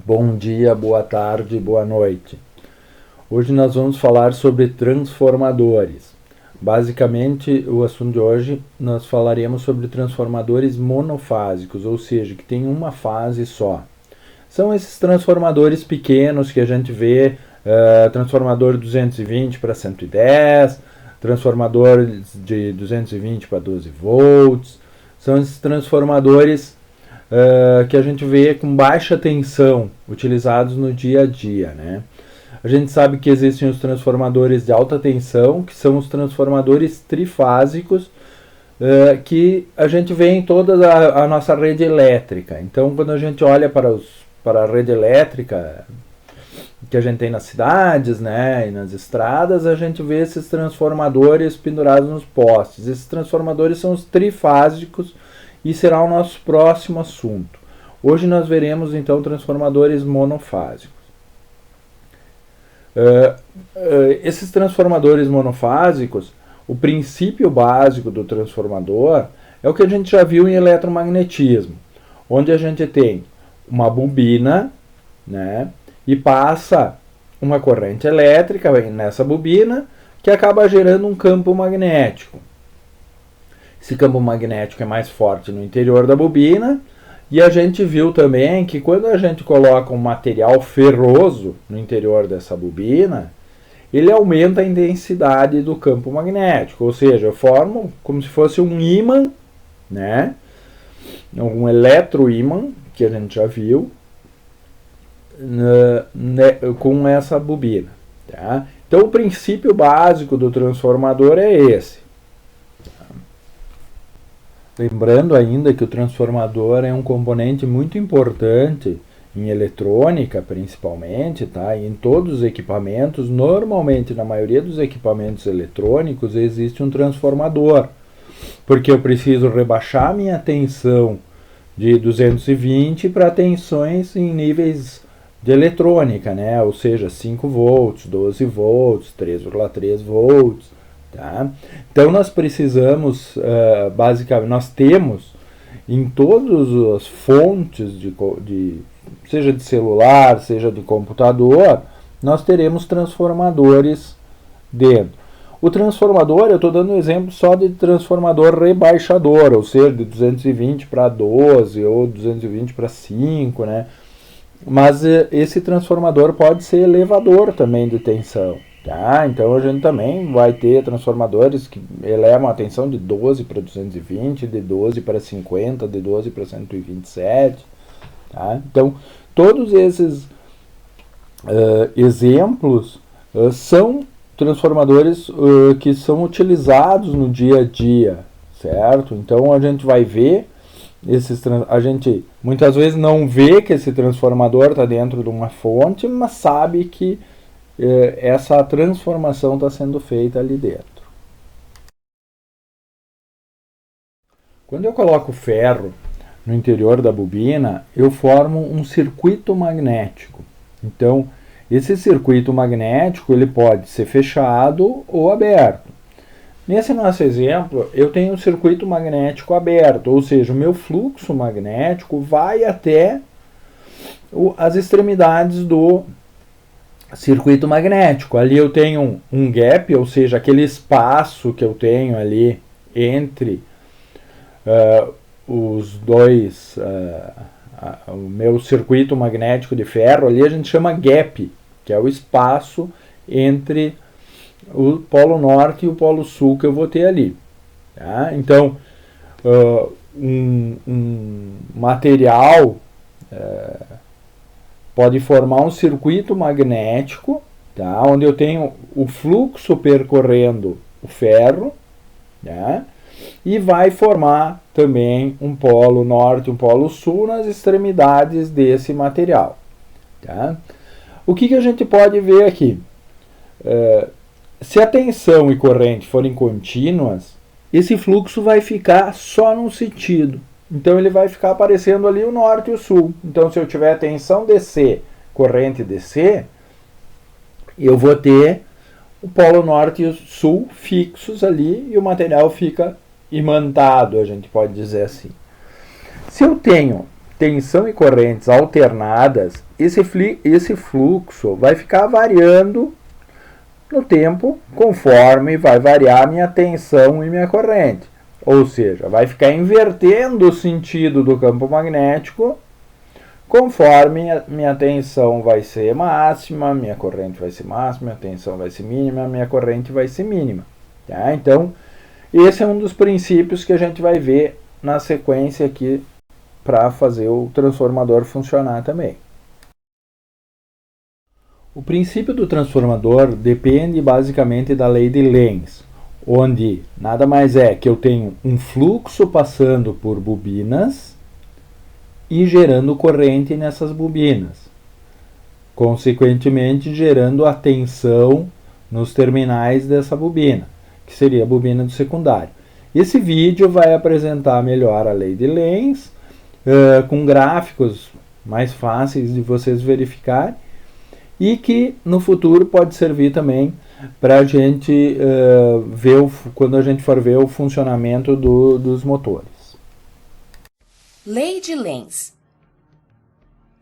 Bom dia, boa tarde, boa noite. Hoje nós vamos falar sobre transformadores. Basicamente, o assunto de hoje nós falaremos sobre transformadores monofásicos, ou seja, que tem uma fase só. São esses transformadores pequenos que a gente vê, transformador 220 para 110, transformador de 220 para 12 volts. São esses transformadores que a gente vê com baixa tensão, utilizados no dia a dia, né? A gente sabe que existem os transformadores de alta tensão, que são os transformadores trifásicos, que a gente vê em toda a nossa rede elétrica. Então, quando a gente olha para a rede elétrica que a gente tem nas cidades, né, e nas estradas, a gente vê esses transformadores pendurados nos postes. Esses transformadores são os trifásicos, e será o nosso próximo assunto. Hoje nós veremos então transformadores monofásicos. Esses transformadores monofásicos, o princípio básico do transformador é o que a gente já viu em eletromagnetismo, onde a gente tem uma bobina, né, e passa uma corrente elétrica nessa bobina que acaba gerando um campo magnético. Esse campo magnético é mais forte no interior da bobina, e a gente viu também que quando a gente coloca um material ferroso no interior dessa bobina, ele aumenta a intensidade do campo magnético, ou seja, forma como se fosse um ímã, né? Um eletroímã, que a gente já viu, com essa bobina. Tá? Então o princípio básico do transformador é esse. Lembrando ainda que o transformador é um componente muito importante em eletrônica, principalmente, tá? E em todos os equipamentos, normalmente na maioria dos equipamentos eletrônicos existe um transformador, porque eu preciso rebaixar minha tensão de 220 para tensões em níveis de eletrônica, né? Ou seja, 5 volts, 12 volts, 3,3 volts. Tá? Então nós precisamos, basicamente, nós temos em todas as fontes, seja de celular, seja de computador, nós teremos transformadores dentro. O transformador, eu estou dando um exemplo só de transformador rebaixador, ou seja, de 220 para 12 ou 220 para 5, né? Mas esse transformador pode ser elevador também de tensão. Tá? Então a gente também vai ter transformadores que elevam a tensão de 12 para 220, de 12 para 50, de 12 para 127. Tá? Então todos esses exemplos são transformadores que são utilizados no dia a dia, certo? Então a gente vai ver a gente muitas vezes não vê que esse transformador está dentro de uma fonte, mas sabe que essa transformação está sendo feita ali dentro. Quando eu coloco ferro no interior da bobina, eu formo um circuito magnético. Então, esse circuito magnético ele pode ser fechado ou aberto. Nesse nosso exemplo, eu tenho um circuito magnético aberto, ou seja, o meu fluxo magnético vai até as extremidades do circuito magnético. Ali eu tenho um gap, ou seja, aquele espaço que eu tenho ali entre os dois, o meu circuito magnético de ferro, ali a gente chama gap, que é o espaço entre o polo norte e o polo sul que eu vou ter ali. Tá? Então, um material pode formar um circuito magnético, tá? Onde eu tenho o fluxo percorrendo o ferro, tá? E vai formar também um polo norte e um polo sul nas extremidades desse material. Tá? O que a gente pode ver aqui? Se a tensão e corrente forem contínuas, esse fluxo vai ficar só num sentido. Então ele vai ficar aparecendo ali o norte e o sul. Então se eu tiver tensão DC, corrente DC, eu vou ter o polo norte e o sul fixos ali e o material fica imantado, a gente pode dizer assim. Se eu tenho tensão e correntes alternadas, esse fluxo vai ficar variando no tempo conforme vai variar a minha tensão e minha corrente. Ou seja, vai ficar invertendo o sentido do campo magnético conforme a minha tensão vai ser máxima, minha corrente vai ser máxima, minha tensão vai ser mínima, minha corrente vai ser mínima. Tá? Então, esse é um dos princípios que a gente vai ver na sequência aqui para fazer o transformador funcionar também. O princípio do transformador depende basicamente da lei de Lenz, onde nada mais é que eu tenho um fluxo passando por bobinas e gerando corrente nessas bobinas, consequentemente gerando a tensão nos terminais dessa bobina, que seria a bobina do secundário. Esse vídeo vai apresentar melhor a lei de Lenz, com gráficos mais fáceis de vocês verificarem, e que no futuro pode servir também para a gente ver, quando a gente for ver o funcionamento dos motores. Lei de Lenz.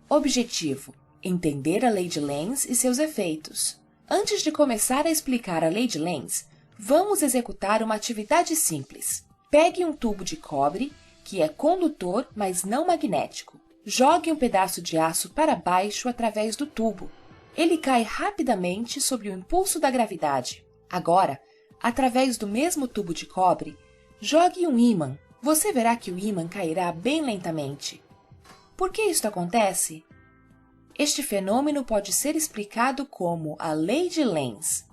Objetivo: entender a lei de Lenz e seus efeitos. Antes de começar a explicar a lei de Lenz, vamos executar uma atividade simples. Pegue um tubo de cobre, que é condutor, mas não magnético. Jogue um pedaço de aço para baixo através do tubo. Ele cai rapidamente sob o impulso da gravidade. Agora, através do mesmo tubo de cobre, jogue um ímã. Você verá que o ímã cairá bem lentamente. Por que isto acontece? Este fenômeno pode ser explicado como a lei de Lenz.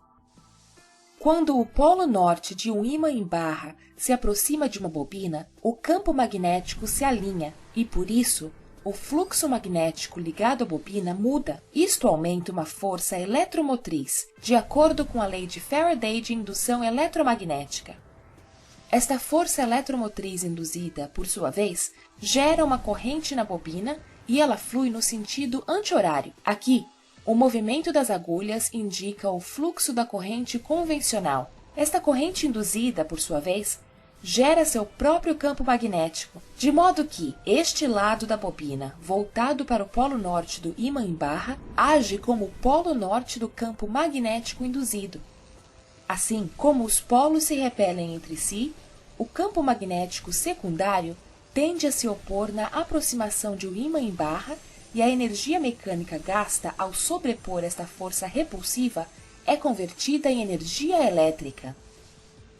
Quando o polo norte de um ímã em barra se aproxima de uma bobina, o campo magnético se alinha e, por isso, o fluxo magnético ligado à bobina muda. Isto aumenta uma força eletromotriz, de acordo com a lei de Faraday de indução eletromagnética. Esta força eletromotriz induzida, por sua vez, gera uma corrente na bobina e ela flui no sentido anti-horário. Aqui, o movimento das agulhas indica o fluxo da corrente convencional. Esta corrente induzida, por sua vez, gera seu próprio campo magnético, de modo que este lado da bobina, voltado para o polo norte do ímã em barra, age como o polo norte do campo magnético induzido. Assim como os polos se repelem entre si, o campo magnético secundário tende a se opor na aproximação de um ímã em barra e a energia mecânica gasta ao sobrepor esta força repulsiva é convertida em energia elétrica.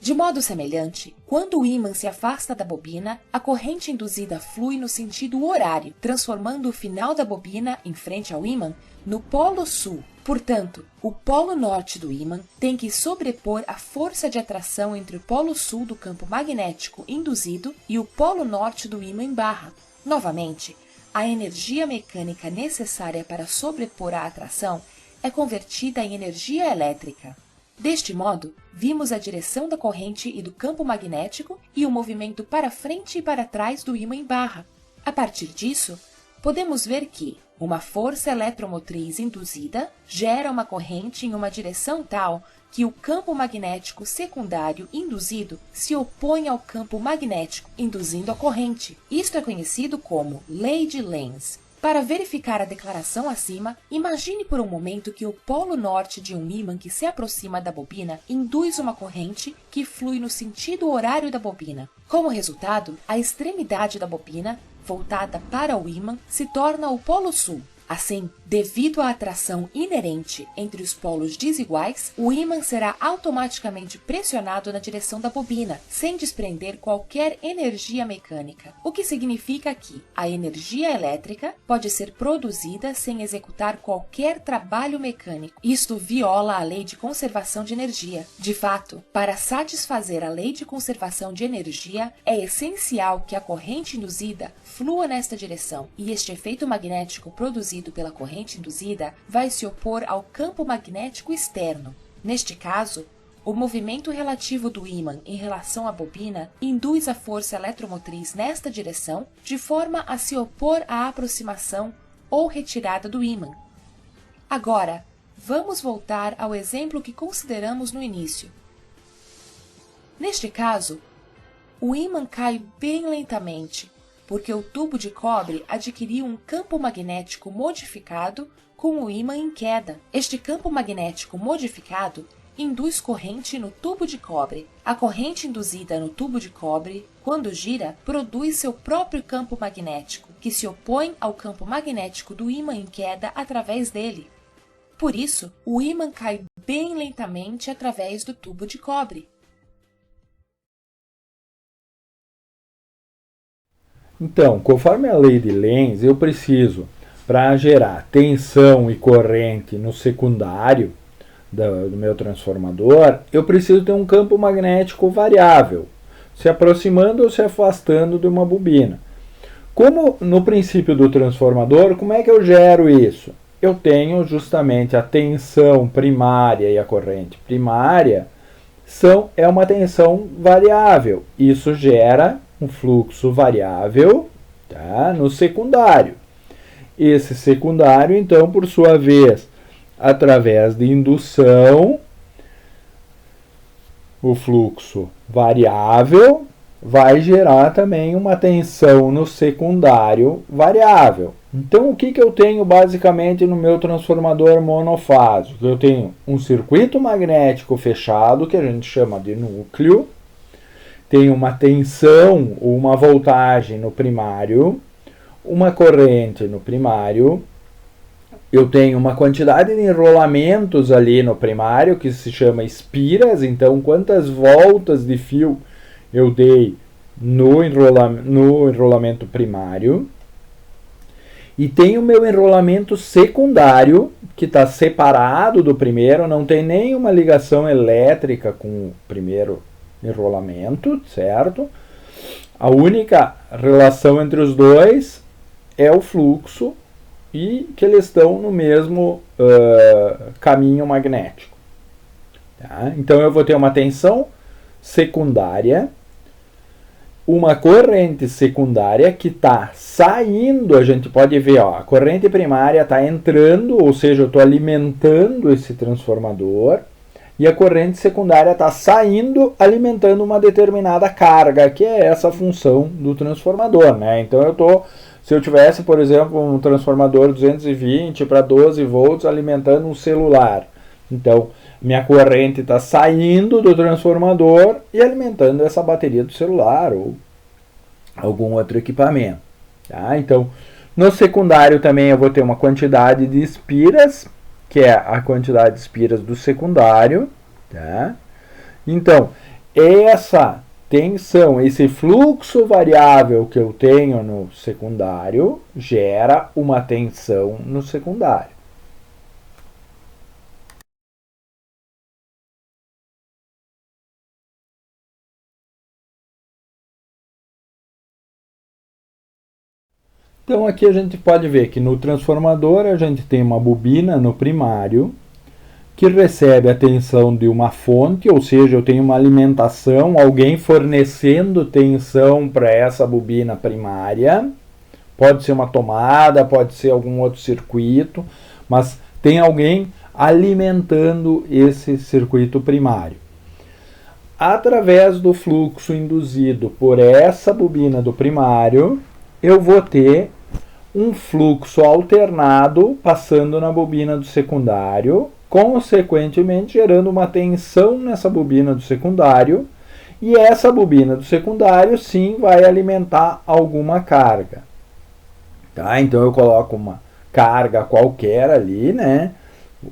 De modo semelhante, quando o ímã se afasta da bobina, a corrente induzida flui no sentido horário, transformando o final da bobina, em frente ao ímã, no polo sul. Portanto, o polo norte do ímã tem que sobrepor a força de atração entre o polo sul do campo magnético induzido e o polo norte do ímã em barra. Novamente, a energia mecânica necessária para sobrepor a atração é convertida em energia elétrica. Deste modo, vimos a direção da corrente e do campo magnético e o movimento para frente e para trás do ímã em barra. A partir disso, podemos ver que uma força eletromotriz induzida gera uma corrente em uma direção tal que o campo magnético secundário induzido se opõe ao campo magnético, induzindo a corrente. Isto é conhecido como lei de Lenz. Para verificar a declaração acima, imagine por um momento que o polo norte de um ímã que se aproxima da bobina induz uma corrente que flui no sentido horário da bobina. Como resultado, a extremidade da bobina, voltada para o ímã, se torna o polo sul. Assim, devido à atração inerente entre os polos desiguais, o ímã será automaticamente pressionado na direção da bobina, sem desprender qualquer energia mecânica, o que significa que a energia elétrica pode ser produzida sem executar qualquer trabalho mecânico. Isto viola a lei de conservação de energia. De fato, para satisfazer a lei de conservação de energia, é essencial que a corrente induzida flua nesta direção, e este efeito magnético produzido pela corrente induzida vai se opor ao campo magnético externo. Neste caso, o movimento relativo do ímã em relação à bobina induz a força eletromotriz nesta direção, de forma a se opor à aproximação ou retirada do ímã. Agora, vamos voltar ao exemplo que consideramos no início. Neste caso, o ímã cai bem lentamente, porque o tubo de cobre adquiriu um campo magnético modificado com o ímã em queda. Este campo magnético modificado induz corrente no tubo de cobre. A corrente induzida no tubo de cobre, quando gira, produz seu próprio campo magnético, que se opõe ao campo magnético do ímã em queda através dele. Por isso, o ímã cai bem lentamente através do tubo de cobre. Então, conforme a lei de Lenz, eu preciso, para gerar tensão e corrente no secundário do meu transformador, eu preciso ter um campo magnético variável, se aproximando ou se afastando de uma bobina. Como no princípio do transformador, como é que eu gero isso? Eu tenho justamente a tensão primária e a corrente primária é uma tensão variável. Isso gera um fluxo variável, tá, no secundário. Esse secundário, então, por sua vez, através de indução, o fluxo variável vai gerar também uma tensão no secundário variável. Então, o que eu tenho basicamente no meu transformador monofásico? Eu tenho um circuito magnético fechado, que a gente chama de núcleo, tenho uma tensão ou uma voltagem no primário, uma corrente no primário, eu tenho uma quantidade de enrolamentos ali no primário, que se chama espiras, então quantas voltas de fio eu dei no enrolamento primário. E tem o meu enrolamento secundário, que está separado do primeiro, não tem nenhuma ligação elétrica com o primeiro enrolamento, certo? A única relação entre os dois é o fluxo e que eles estão no mesmo caminho magnético. Tá? Então eu vou ter uma tensão secundária, uma corrente secundária que está saindo, a gente pode ver, ó, a corrente primária está entrando, ou seja, eu estou alimentando esse transformador, e a corrente secundária está saindo, alimentando uma determinada carga, que é essa função do transformador, né? Então se eu tivesse, por exemplo, um transformador 220 para 12 volts alimentando um celular, então minha corrente está saindo do transformador e alimentando essa bateria do celular ou algum outro equipamento. Tá? Então, no secundário também eu vou ter uma quantidade de espiras, que é a quantidade de espiras do secundário. Tá? Então, essa tensão, esse fluxo variável que eu tenho no secundário, gera uma tensão no secundário. Então aqui a gente pode ver que no transformador a gente tem uma bobina no primário que recebe a tensão de uma fonte, ou seja, eu tenho uma alimentação, alguém fornecendo tensão para essa bobina primária. Pode ser uma tomada, pode ser algum outro circuito, mas tem alguém alimentando esse circuito primário. Através do fluxo induzido por essa bobina do primário, eu vou ter um fluxo alternado passando na bobina do secundário, consequentemente gerando uma tensão nessa bobina do secundário, e essa bobina do secundário sim vai alimentar alguma carga. Tá? Então eu coloco uma carga qualquer ali, né?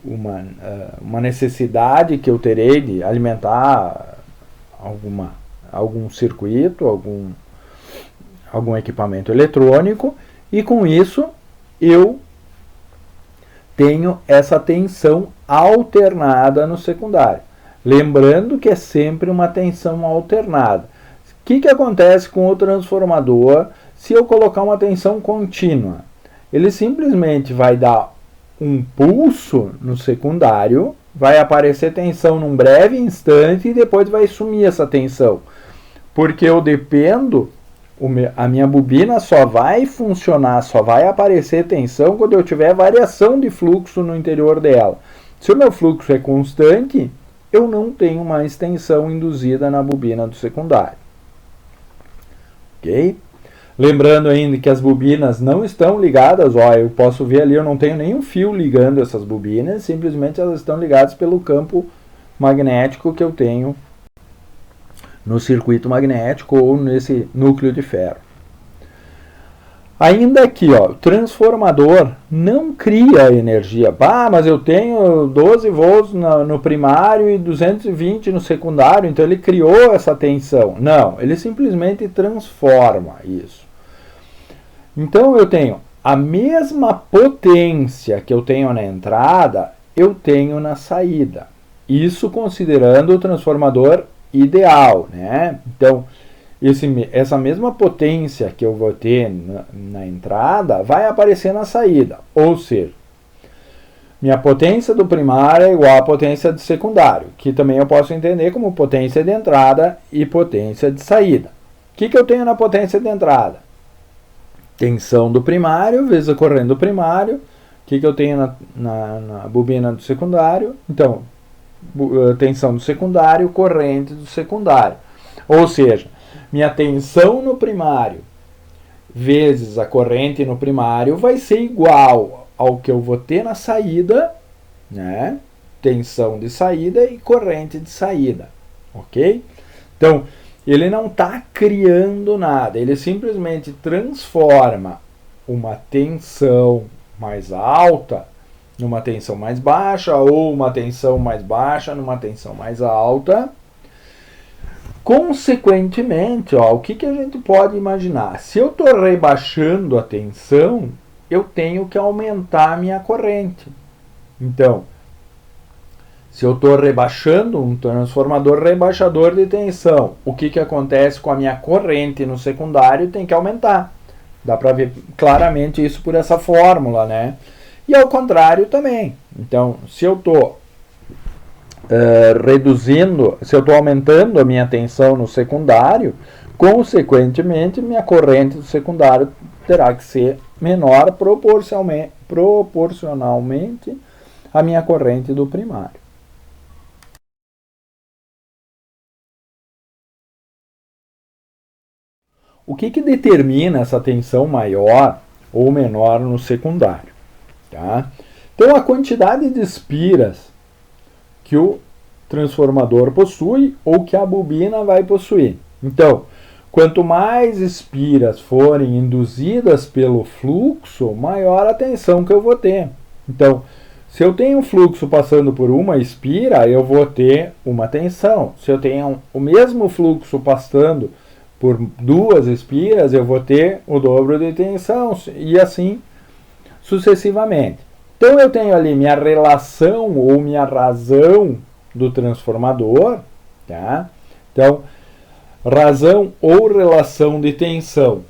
Uma necessidade que eu terei de alimentar algum circuito, algum equipamento eletrônico, e com isso eu tenho essa tensão alternada no secundário. Lembrando que é sempre uma tensão alternada. O que acontece com o transformador se eu colocar uma tensão contínua? Ele simplesmente vai dar um pulso no secundário, vai aparecer tensão num breve instante e depois vai sumir essa tensão. Porque eu dependo, a minha bobina só vai funcionar, só vai aparecer tensão quando eu tiver variação de fluxo no interior dela. Se o meu fluxo é constante, eu não tenho mais tensão induzida na bobina do secundário. Ok? Lembrando ainda que as bobinas não estão ligadas, ó, eu posso ver ali, eu não tenho nenhum fio ligando essas bobinas, simplesmente elas estão ligadas pelo campo magnético que eu tenho no circuito magnético ou nesse núcleo de ferro. Ainda aqui, ó, o transformador não cria energia. Mas eu tenho 12 volts no primário e 220 no secundário, então ele criou essa tensão. Não, ele simplesmente transforma isso. Então eu tenho a mesma potência que eu tenho na entrada, eu tenho na saída. Isso considerando o transformador ideal, né? Então, essa mesma potência que eu vou ter na entrada vai aparecer na saída. Ou seja, minha potência do primário é igual à potência do secundário, que também eu posso entender como potência de entrada e potência de saída. O que eu tenho na potência de entrada? Tensão do primário vezes a corrente do primário. O que eu tenho na bobina do secundário? Então, tensão do secundário, corrente do secundário. Ou seja, minha tensão no primário vezes a corrente no primário vai ser igual ao que eu vou ter na saída, né? Tensão de saída e corrente de saída, ok? Então, ele não está criando nada, ele simplesmente transforma uma tensão mais alta numa tensão mais baixa ou uma tensão mais baixa numa tensão mais alta. Consequentemente, ó, o que a gente pode imaginar? Se eu estou rebaixando a tensão, eu tenho que aumentar a minha corrente. Então, se eu estou rebaixando um transformador rebaixador de tensão, o que acontece com a minha corrente no secundário tem que aumentar. Dá para ver claramente isso por essa fórmula, né? E ao contrário também. Então, se eu estou se eu estou aumentando a minha tensão no secundário, consequentemente, minha corrente do secundário terá que ser menor proporcionalmente à minha corrente do primário. O que determina essa tensão maior ou menor no secundário? Tá? Então, a quantidade de espiras que o transformador possui ou que a bobina vai possuir. Então, quanto mais espiras forem induzidas pelo fluxo, maior a tensão que eu vou ter. Então, se eu tenho um fluxo passando por uma espira, eu vou ter uma tensão. Se eu tenho o mesmo fluxo passando por duas espiras, eu vou ter o dobro de tensão e assim sucessivamente. Então eu tenho ali minha relação ou minha razão do transformador, tá? Então, razão ou relação de tensão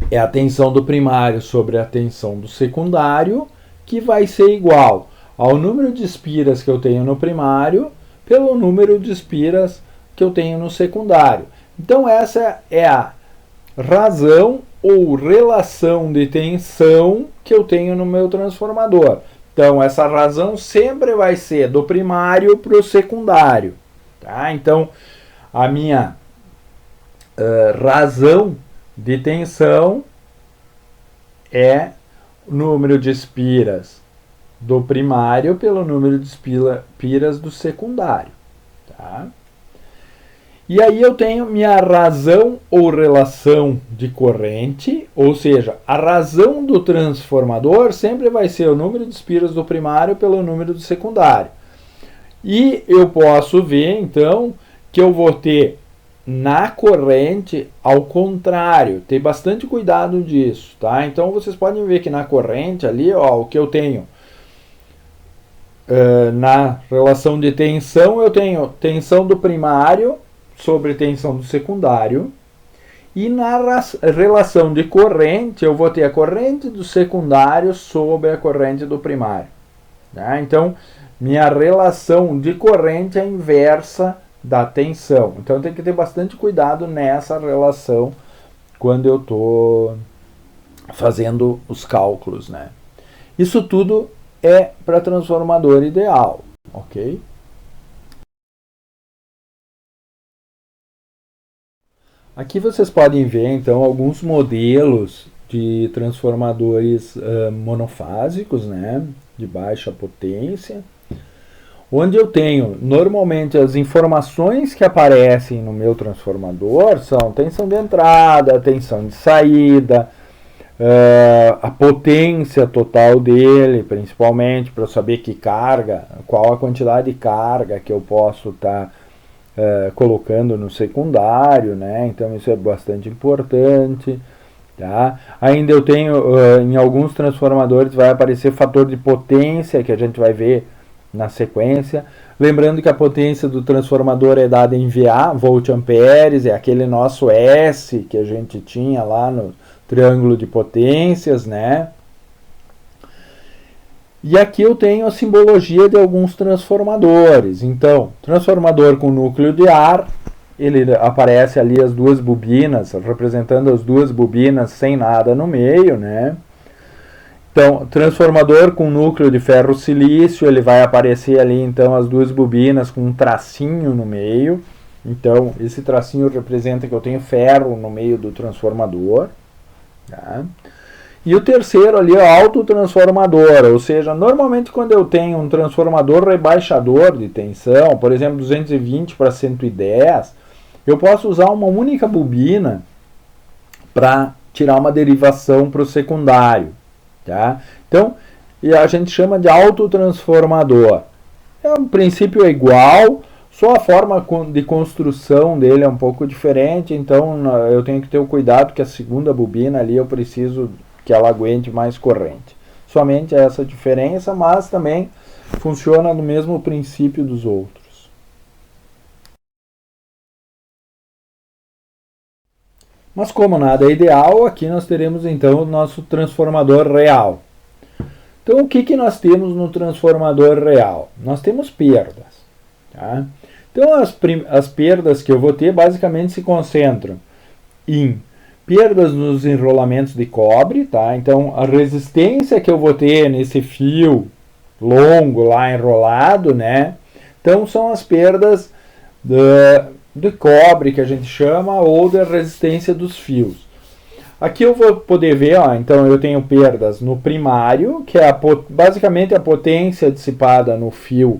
é a tensão do primário sobre a tensão do secundário, que vai ser igual ao número de espiras que eu tenho no primário pelo número de espiras que eu tenho no secundário. Então essa é a razão ou relação de tensão que eu tenho no meu transformador. Então, essa razão sempre vai ser do primário para o secundário. Tá? Então, a minha razão de tensão é o número de espiras do primário pelo número de espiras do secundário. Tá? E aí eu tenho minha razão ou relação de corrente, ou seja, a razão do transformador sempre vai ser o número de espiras do primário pelo número do secundário. E eu posso ver, então, que eu vou ter na corrente ao contrário. Ter bastante cuidado disso, tá? Então, vocês podem ver que na corrente ali, ó, o que eu tenho na relação de tensão, eu tenho tensão do primário sobre tensão do secundário, e na relação de corrente eu vou ter a corrente do secundário sobre a corrente do primário. Tá? Então, minha relação de corrente é inversa da tensão. Então, tem que ter bastante cuidado nessa relação quando eu estou fazendo os cálculos. Né? Isso tudo é para transformador ideal, ok? Aqui vocês podem ver então alguns modelos de transformadores monofásicos, né, de baixa potência, onde eu tenho normalmente as informações que aparecem no meu transformador são tensão de entrada, tensão de saída, a potência total dele, principalmente para eu saber que carga, qual a quantidade de carga que eu posso estar colocando no secundário, né? Então isso é bastante importante. Tá? Ainda eu tenho, em alguns transformadores vai aparecer fator de potência, que a gente vai ver na sequência. Lembrando que a potência do transformador é dada em VA, volt amperes, é aquele nosso S que a gente tinha lá no triângulo de potências, né? E aqui eu tenho a simbologia de alguns transformadores. Então, transformador com núcleo de ar, ele aparece ali as duas bobinas, representando as duas bobinas sem nada no meio, né? Então, transformador com núcleo de ferro silício, ele vai aparecer ali então as duas bobinas com um tracinho no meio. Então, esse tracinho representa que eu tenho ferro no meio do transformador. Tá? E o terceiro ali é o autotransformador, ou seja, normalmente quando eu tenho um transformador rebaixador de tensão, por exemplo, 220 para 110, eu posso usar uma única bobina para tirar uma derivação para o secundário. Tá? Então, a gente chama de autotransformador. O princípio é igual, só a forma de construção dele é um pouco diferente, então eu tenho que ter o cuidado que a segunda bobina ali eu preciso que ela aguente mais corrente. Somente essa diferença, mas também funciona no mesmo princípio dos outros. Mas como nada é ideal, aqui nós teremos então o nosso transformador real. Então o que nós temos no transformador real? Nós temos perdas. Tá? Então as perdas que eu vou ter basicamente se concentram em perdas nos enrolamentos de cobre, tá? Então a resistência que eu vou ter nesse fio longo lá enrolado, né? Então são as perdas de cobre que a gente chama ou da resistência dos fios. Aqui eu vou poder ver, ó, então eu tenho perdas no primário, que é basicamente a potência dissipada no fio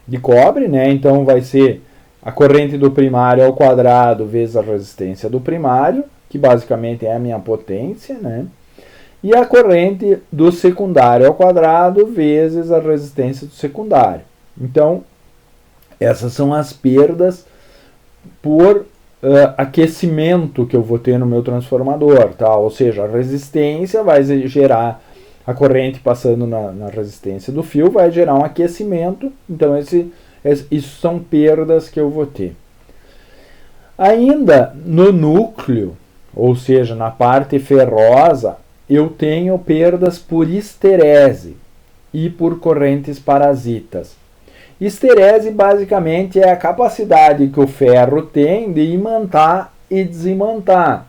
de cobre, né? Então vai ser a corrente do primário ao quadrado vezes a resistência do primário, que basicamente é a minha potência, né? E a corrente do secundário ao quadrado vezes a resistência do secundário. Então, essas são as perdas por aquecimento que eu vou ter no meu transformador, tá? Ou seja, a resistência vai gerar a corrente passando na resistência do fio, vai gerar um aquecimento, então isso são perdas que eu vou ter. Ainda no núcleo, ou seja, na parte ferrosa, eu tenho perdas por histerese e por correntes parasitas. Histerese basicamente é a capacidade que o ferro tem de imantar e desimantar,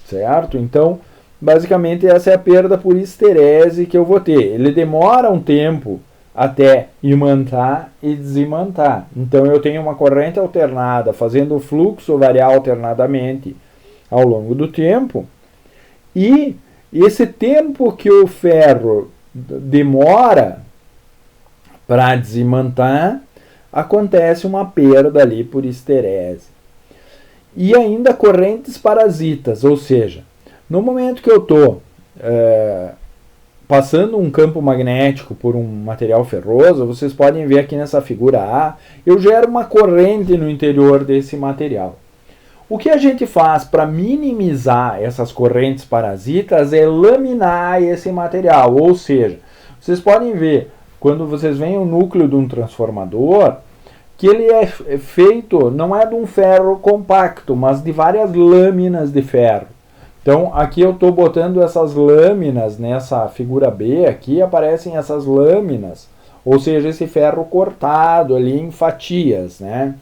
certo? Então, basicamente essa é a perda por histerese que eu vou ter. Ele demora um tempo até imantar e desimantar. Então eu tenho uma corrente alternada fazendo o fluxo variar alternadamente ao longo do tempo, e esse tempo que o ferro demora para desimantar, acontece uma perda ali por histerese. E ainda correntes parasitas, ou seja, no momento que eu estou passando um campo magnético por um material ferroso, vocês podem ver aqui nessa figura A, eu gero uma corrente no interior desse material. O que a gente faz para minimizar essas correntes parasitas é laminar esse material, ou seja, vocês podem ver, quando vocês veem o núcleo de um transformador, que ele é feito, não é de um ferro compacto, mas de várias lâminas de ferro. Então, aqui eu estou botando essas lâminas, nessa figura B aqui, aparecem essas lâminas, ou seja, esse ferro cortado ali em fatias, né?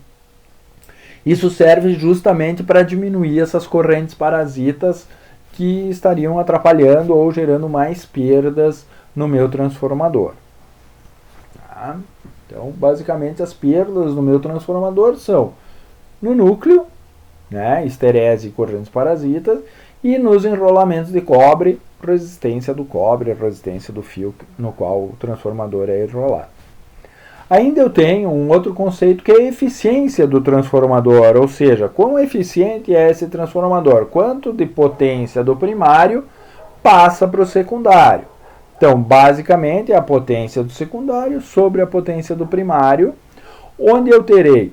Isso serve justamente para diminuir essas correntes parasitas que estariam atrapalhando ou gerando mais perdas no meu transformador. Tá? Então, basicamente, as perdas no meu transformador são no núcleo, né? Esterese e correntes parasitas, e nos enrolamentos de cobre, resistência do cobre, resistência do fio no qual o transformador é enrolado. Ainda eu tenho um outro conceito que é a eficiência do transformador, ou seja, quão eficiente é esse transformador, quanto de potência do primário passa para o secundário. Então, basicamente, é a potência do secundário sobre a potência do primário, onde eu terei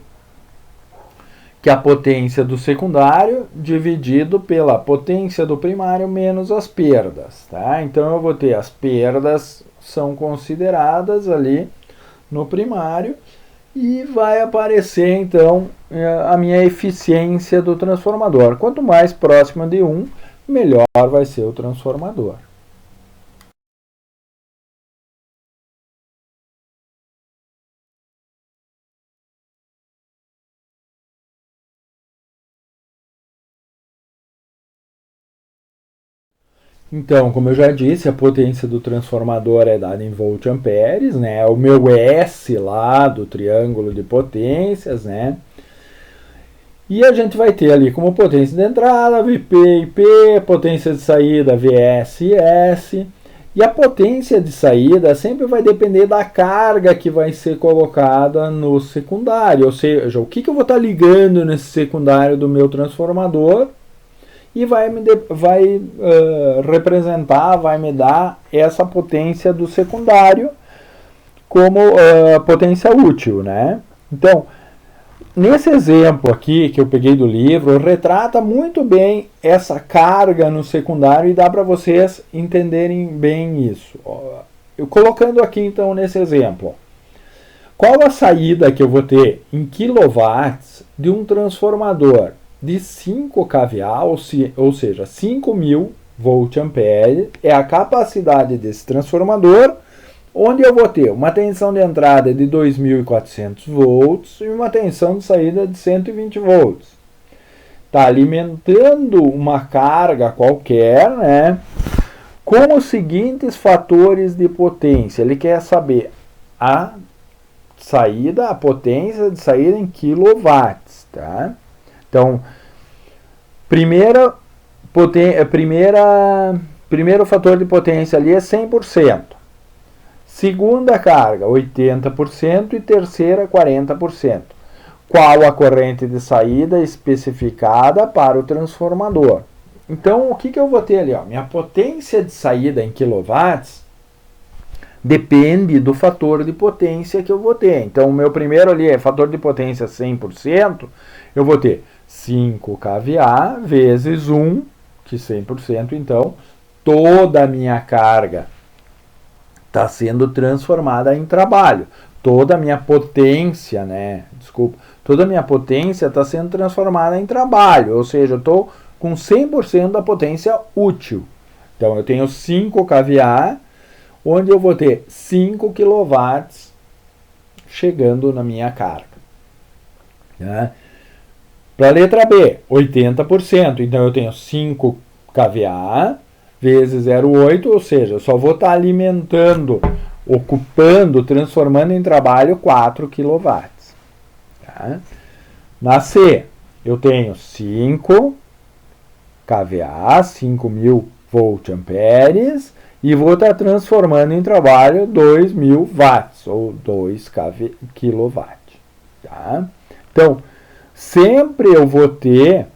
que a potência do secundário dividido pela potência do primário menos as perdas. Tá? Então, eu vou ter as perdas são consideradas ali no primário e vai aparecer, então, a minha eficiência do transformador. Quanto mais próxima de 1, melhor vai ser o transformador. Então, como eu já disse, a potência do transformador é dada em volt-amperes, né? O meu S lá do triângulo de potências, né? E a gente vai ter ali como potência de entrada Vp e P, potência de saída Vs e S. E a potência de saída sempre vai depender da carga que vai ser colocada no secundário. Ou seja, o que eu vou estar ligando nesse secundário do meu transformador e vai representar, vai me dar essa potência do secundário como potência útil, né? Então, nesse exemplo aqui que eu peguei do livro, retrata muito bem essa carga no secundário e dá para vocês entenderem bem isso. Eu colocando aqui então nesse exemplo, qual a saída que eu vou ter em quilowatts de um transformador de 5 kVA, ou seja, 5.000 volt-ampere, é a capacidade desse transformador, onde eu vou ter uma tensão de entrada de 2.400 volts e uma tensão de saída de 120 volts. Está alimentando uma carga qualquer, né, com os seguintes fatores de potência. Ele quer saber a saída, a potência de saída em quilowatts, tá? Então, primeiro fator de potência ali é 100%. Segunda carga, 80% e terceira, 40%. Qual a corrente de saída especificada para o transformador? Então, o que eu vou ter ali? Ó? Minha potência de saída em quilowatts depende do fator de potência que eu vou ter. Então, o meu primeiro ali é fator de potência 100%, eu vou ter 5 kVA vezes 1, que 100%, então, toda a minha carga está sendo transformada em trabalho. Toda a minha potência, toda a minha potência está sendo transformada em trabalho, ou seja, eu estou com 100% da potência útil. Então, eu tenho 5 kVA, onde eu vou ter 5 kW chegando na minha carga. Né? Para a letra B, 80%. Então, eu tenho 5 kVA vezes 0,8, ou seja, eu só vou estar alimentando, ocupando, transformando em trabalho 4 kW. Tá? Na C, eu tenho 5 kVA, 5.000 volt-amperes, e vou estar transformando em trabalho 2.000 watts, ou 2 kW. Tá? Então, sempre eu vou ter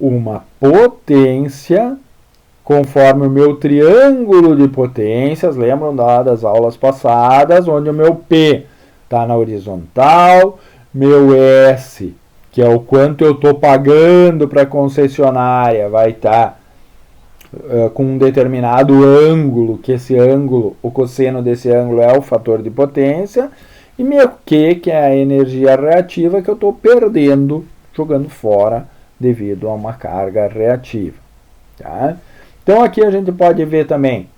uma potência conforme o meu triângulo de potências, lembram das aulas passadas, onde o meu P está na horizontal, meu S, que é o quanto eu estou pagando para a concessionária, vai estar com um determinado ângulo, que esse ângulo, o cosseno desse ângulo é o fator de potência, e meu Q, que é a energia reativa que eu estou perdendo, jogando fora, devido a uma carga reativa. Tá? Então, aqui a gente pode ver também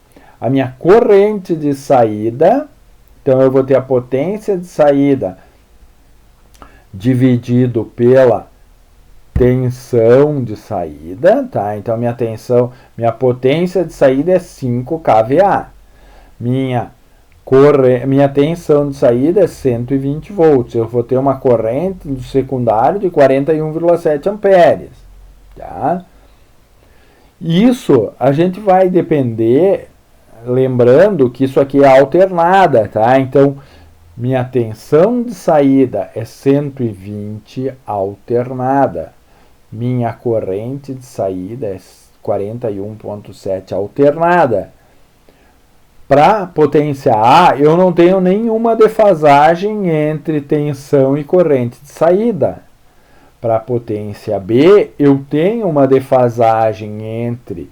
a minha corrente de saída. Então, eu vou ter a potência de saída dividido pela tensão de saída. Tá? Então, minha potência de saída é 5 kVA. Minha minha tensão de saída é 120 volts. Eu vou ter uma corrente do secundário de 41,7 amperes. Tá? Isso a gente vai depender, lembrando que isso aqui é alternada, tá? Então, minha tensão de saída é 120 alternada. Minha corrente de saída é 41,7 alternada. Para potência A, eu não tenho nenhuma defasagem entre tensão e corrente de saída. Para potência B, eu tenho uma defasagem entre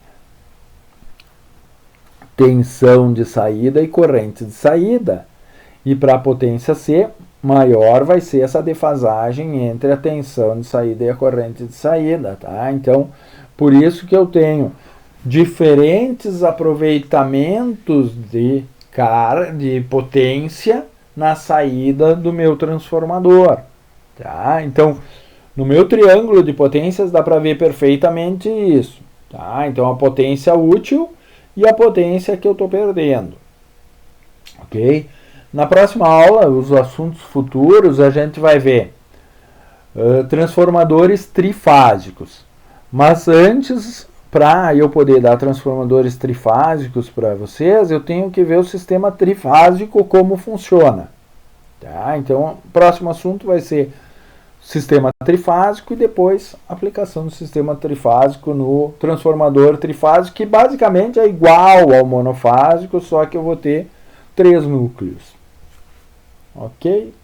tensão de saída e corrente de saída. E para a potência C, maior vai ser essa defasagem entre a tensão de saída e a corrente de saída. Tá? Então, por isso que eu tenho diferentes aproveitamentos de potência na saída do meu transformador. Tá? Então, no meu triângulo de potências dá para ver perfeitamente isso. Tá? Então, a potência útil e a potência que eu estou perdendo. Ok? Na próxima aula, os assuntos futuros, a gente vai ver transformadores trifásicos. Mas antes, para eu poder dar transformadores trifásicos para vocês, eu tenho que ver o sistema trifásico como funciona. Tá? Então, o próximo assunto vai ser sistema trifásico e depois aplicação do sistema trifásico no transformador trifásico, que basicamente é igual ao monofásico, só que eu vou ter 3 núcleos. Ok?